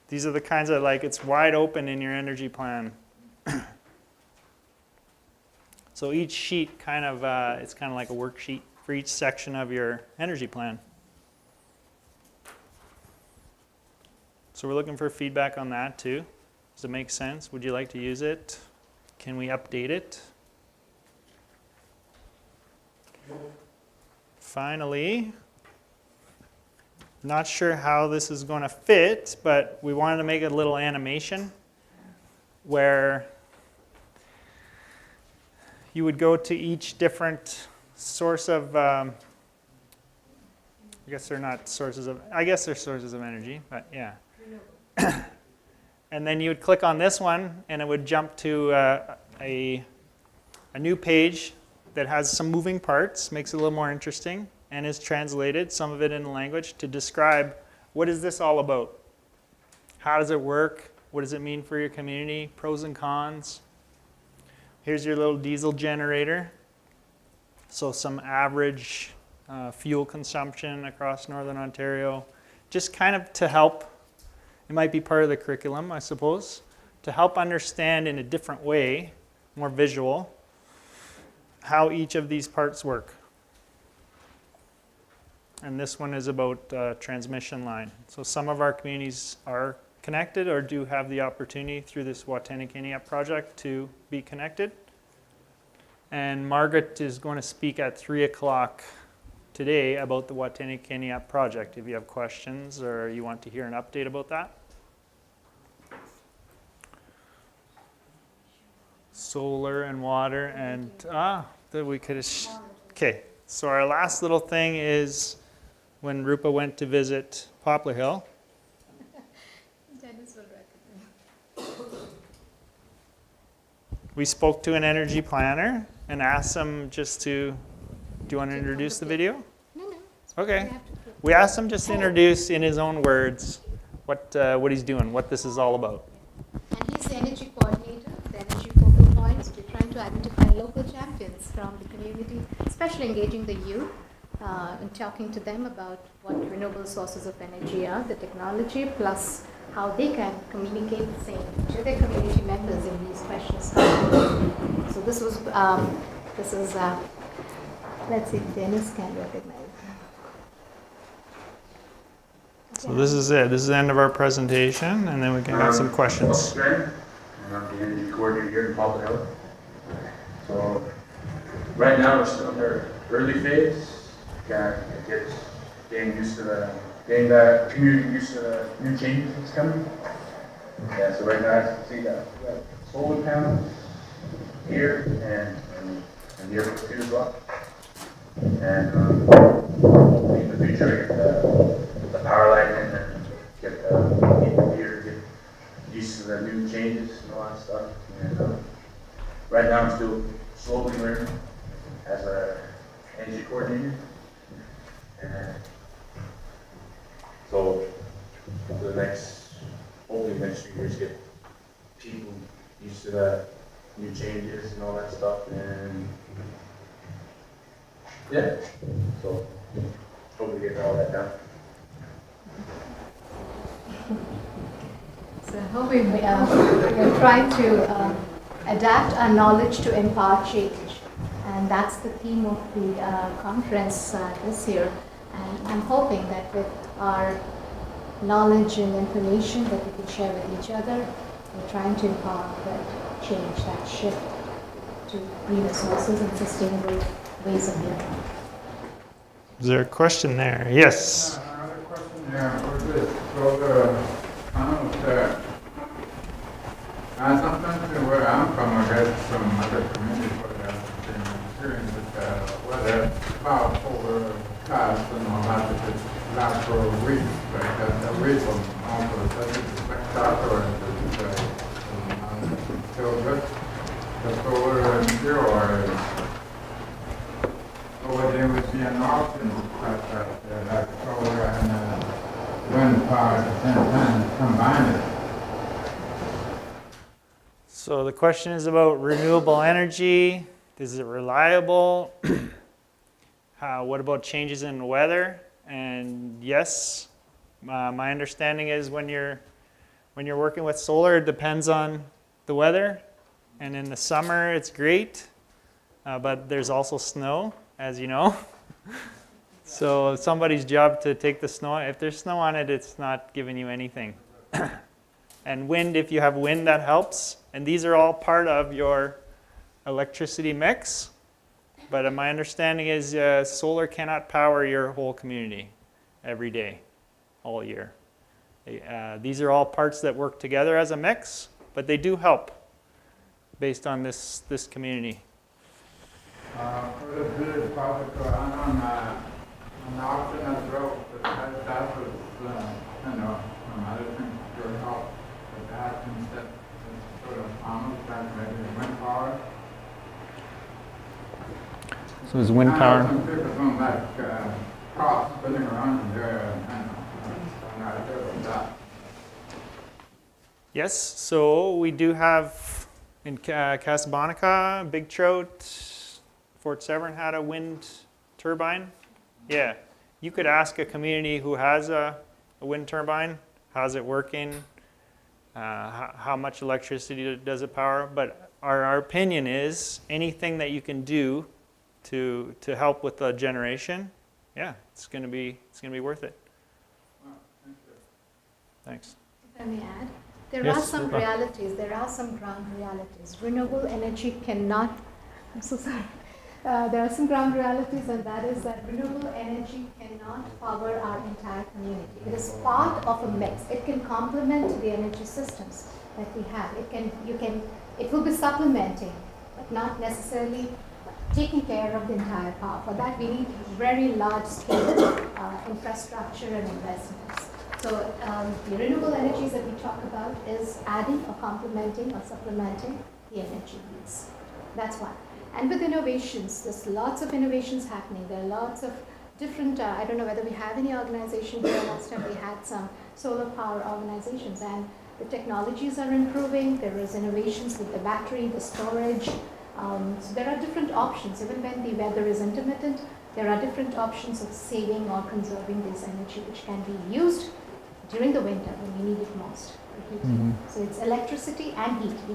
These are the kinds of, it's wide open in your energy plan. So each sheet it's kind of like a worksheet for each section of your energy plan. So we're looking for feedback on that too. Does it make sense? Would you like to use it? Can we update it? Finally, not sure how this is going to fit, but we wanted to make a little animation where you would go to each different source of, I guess they're not sources of, I guess they're sources of energy, but yeah. And then you would click on this one, and it would jump to a new page that has some moving parts, makes it a little more interesting, and is translated, some of it in language, to describe what is this all about? How does it work? What does it mean for your community? Pros and cons. Here's your little diesel generator. So some average fuel consumption across Northern Ontario, just kind of to help. It might be part of the curriculum, I suppose, to help understand in a different way, more visual, how each of these parts work. And this one is about transmission line. So some of our communities are connected or do have the opportunity through this Watene-Kaniap project to be connected. And Margaret is going to speak at 3 o'clock today about the Watene-Kaniap project if you have questions or you want to hear an update about that. Solar and water and that we could have. Okay, so our last little thing is when Rupa went to visit Poplar Hill. Dennis will recognize. We spoke to an energy planner and asked them just to. Do you want to introduce the video? No. Okay. We have to put- We asked him just to introduce in his own words what he's doing, what this is all about. And he's the energy coordinator, the energy focal points. We're trying to identify local champions from the community, especially engaging the youth and talking to them about what renewable sources of energy are, the technology, plus how they can communicate the same to their community members in these questions. So this is, let's see if Dennis can recognize. So this is it. This is the end of our presentation, and then we can have some questions. And I'm the energy coordinator here in Poplar Hill. So right now we're still in our early phase. Getting the community used to the new changes that's coming. Yeah, so right now as you can see we got solar panels here and here too as well. And hopefully in the future get the power line in and get the people here, get used to the new changes and all that stuff. And right now I'm still slowly learning as a energy coordinator. And so for the hopefully next few years, get people used to the new changes and all that stuff. And yeah, so hopefully get all that done. So hoping we're trying to adapt our knowledge to empower change. And that's the theme of the conference this year. And I'm hoping that with our knowledge and information that we can share with each other, we're trying to empower that change, that shift to greener sources and sustainable ways of living. Is there a question there? Yes. Another question there for this. So the panels there, sometimes where I'm from, I guess some other communities where they're experiencing with weather, cloud overcast and all that, if it lasts for a week, like a week or also, does it affect that or is it still good? The solar energy or there would be an option like solar and wind power at the same time, combine it. So the question is about renewable energy. Is it reliable? What about changes in weather? And yes, my understanding is when you're working with solar, it depends on the weather. And in the summer, it's great, but there's also snow, as you know. So it's somebody's job to take the snow. If there's snow on it, it's not giving you anything. And wind, if you have wind, that helps. And these are all part of your electricity mix. But my understanding is solar cannot power your whole community every day, all year. These are all parts that work together as a mix, but they do help based on this community. For the bid project, an option as well, but that was, other things to help, but that instead of sort of panels, that maybe wind power. So is wind power? Some people don't like crops spinning around in there, and I'm not sure about that. Yes, so we do have in Casablanca, Big Trout, Fort Severn had a wind turbine. Yeah, you could ask a community who has a wind turbine, how's it working, how much electricity does it power, but our opinion is anything that you can do to help with the generation, yeah, it's going to be worth it. Well, thank you. Thanks. If I may add, there Yes, are some Rupa. realities, there are some ground realities. Renewable energy cannot, I'm so sorry. There are some ground realities, and that is that renewable energy cannot power our entire community. It is part of a mix. It can complement the energy systems that we have. It will be supplementing, but not necessarily taking care of the entire power. For that, we need very large-scale infrastructure and investments. So the renewable energies that we talk about is adding or complementing or supplementing the energy needs. That's one. And with innovations, there's lots of innovations happening. There are lots of different, I don't know whether we have any organization here. Last time we had some solar power organizations, and the technologies are improving. There is innovations with the battery, the storage. So there are different options. Even when the weather is intermittent, there are different options of saving or conserving this energy, which can be used during the winter when we need it most for heating. So it's electricity and heat. We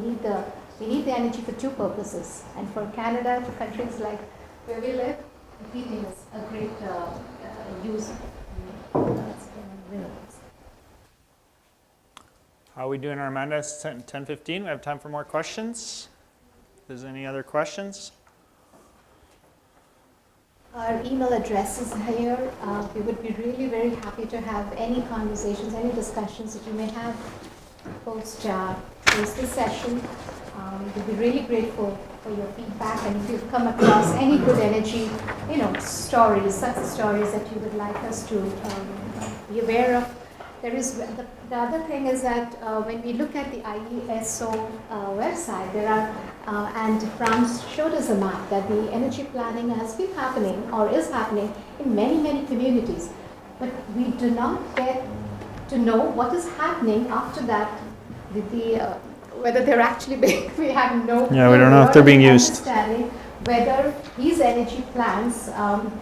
need the energy for two purposes. And for Canada, for countries like where we live, heating is a great use of renewables. How are we doing, Armando? It's 10:15. We have time for more questions. If there's any other questions? Our email address is here. We would be really very happy to have any conversations, any discussions that you may have post this session. We'd be really grateful for your feedback, and if you've come across any good energy, stories, success stories that you would like us to be aware of. There is the other thing is that when we look at the IESO website, there are and Franz showed us a map that the energy planning has been happening or is happening in many communities, but we do not get to know what is happening after that. Whether they're actually being, we have no. Yeah, we don't know if they're being used. Understanding whether these energy plans,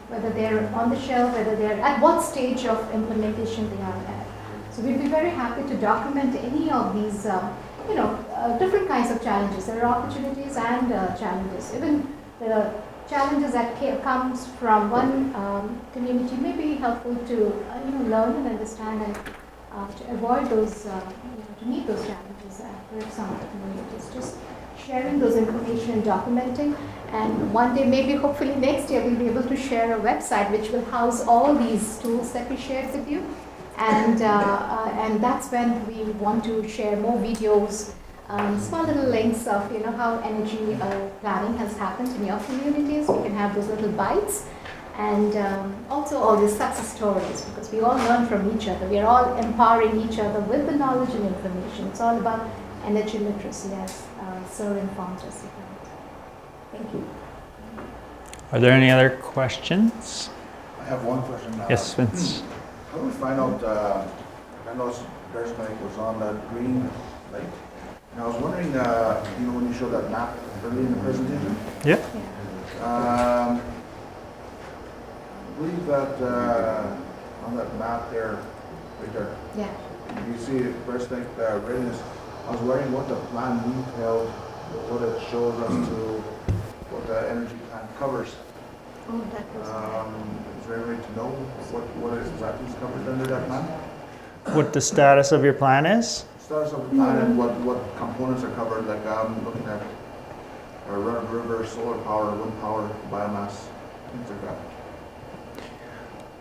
whether they're on the shelf, whether they're at what stage of implementation they are at. So we'd be very happy to document any of these, different kinds of challenges. There are opportunities and challenges. Even the challenges that comes from one community may be helpful to learn and understand and to avoid those, to meet those challenges for some of the communities. Just sharing those information and documenting. And one day, maybe hopefully next year, we'll be able to share a website which will house all these tools that we shared with you. And that's when we want to share more videos, small little links of how energy planning has happened in your communities. We can have those little bites, and also all these success stories, because we all learn from each other. We are all empowering each other with the knowledge and information. It's all about energy literacy, as Sir informed us. Thank you. Are there any other questions? I have one question. Yes, Vince. How do we find out, I know Bears Lake was on that green lake, and I was wondering, when you showed that map early in the presentation? Yeah. I believe that on that map there, right there, Yeah. you see Bears Lake readiness. I was wondering what the plan detailed, what it shows us to, what the energy plan covers. Oh, that was Is there any way to know what exactly is covered under that plan? What the status of your plan is? Status of the plan and what components are covered, like I'm looking at run river, solar power, wind power, biomass, things like that.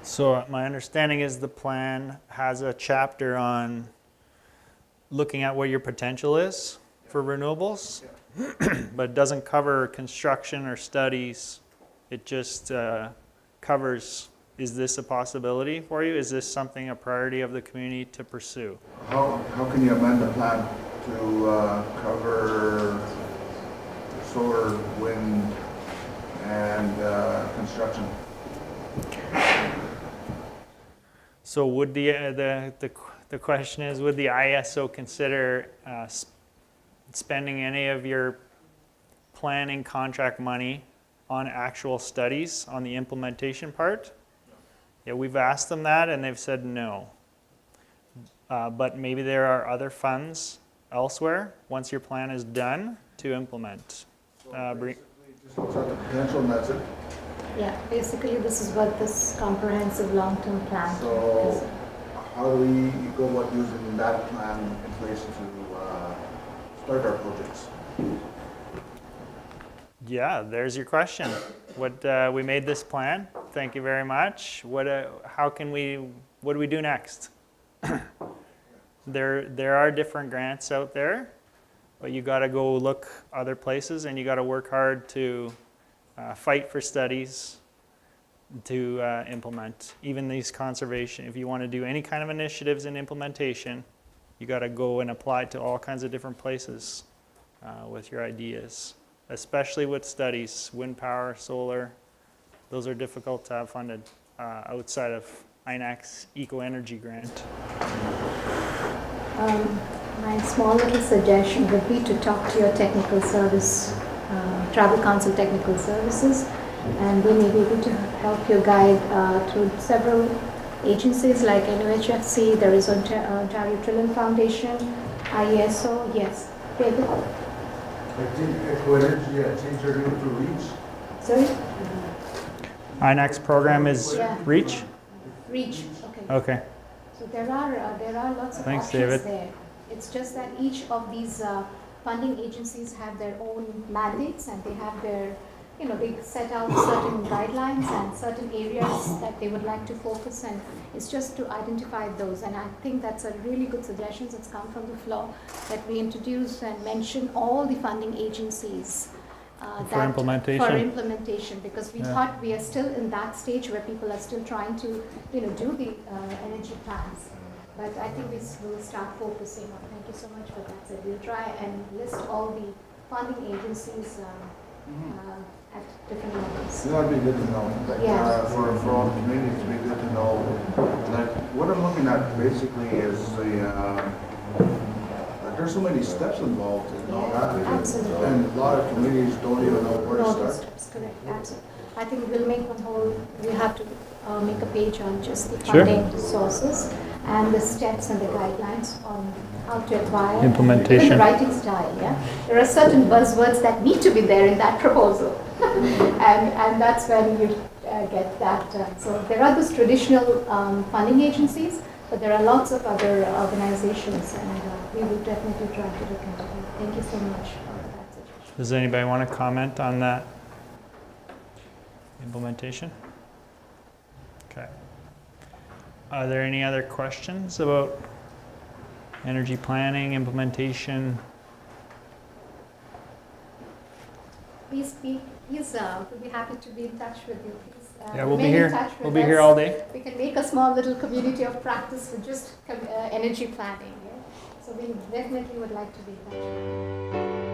So my understanding is the plan has a chapter on looking at what your potential is for renewables, but it doesn't cover construction or studies. It just covers, is this a possibility for you? Is this something, a priority of the community to pursue? How can you amend the plan to cover solar, wind, and construction? So would the question is, would the ISO consider spending any of your planning contract money on actual studies on the implementation part? Yeah, we've asked them that and they've said no. But maybe there are other funds elsewhere once your plan is done to implement. Basically, just looks at the potential and that's it. Yeah, basically this is what this comprehensive long-term plan is. So how do we go about using that plan in place to start our projects? Yeah, there's your question. What we made this plan. Thank you very much. What do we do next? There are different grants out there, but you got to go look other places and you got to work hard to fight for studies to implement. Even these conservation, if you want to do any kind of initiatives in implementation, you got to go and apply to all kinds of different places with your ideas, especially with studies, wind power, solar. Those are difficult to have funded outside of INAC's Eco Energy Grant. My small little suggestion would be to talk to your technical service, Travel Council Technical Services, and they may be able to help you guide through several agencies like NOHFC, there is Ontario Trillium Foundation, IESO, yes. David? I think Eco Energy, I think they're going to reach. Sorry? INAC's program is Yeah. REACH? REACH, okay. Okay. So there are lots of Thanks, options David. there. It's just that each of these funding agencies have their own mandates and they have their, they set out certain guidelines and certain areas that they would like to focus, and it's just to identify those. And I think that's a really good suggestion that's come from the floor, that we introduce and mention all the funding agencies. For implementation. For implementation, because we Yeah. thought we are still in that stage where people are still trying to, do the energy plans. But I think will start focusing on. Thank you so much for that. So we'll try and list all the funding agencies at different levels. That'd be good to know. Like, Yeah. for all the communities, it'd be good to know. Like, what I'm looking at basically is there's so many steps involved in all that. Absolutely. And a lot of communities don't even know where to No, start. that's correct, absolutely. I think we'll make we have to make a page on just the Sure. funding sources and the steps and the guidelines on how to acquire. Implementation. Even the writing style, yeah. There are certain buzzwords that need to be there in that proposal. and that's when you get that. So there are those traditional funding agencies, but there are lots of other organizations, and we will definitely try to look into it. Thank you so much for that suggestion. Does anybody want to comment on that implementation? Okay. Are there any other questions about energy planning, implementation? Please we'll be happy to be in touch with you. Please, Yeah, we'll be remain in here. touch with We'll be us. here all day. We can make a small little community of practice with just energy planning. Yeah? So we definitely would like to be in touch.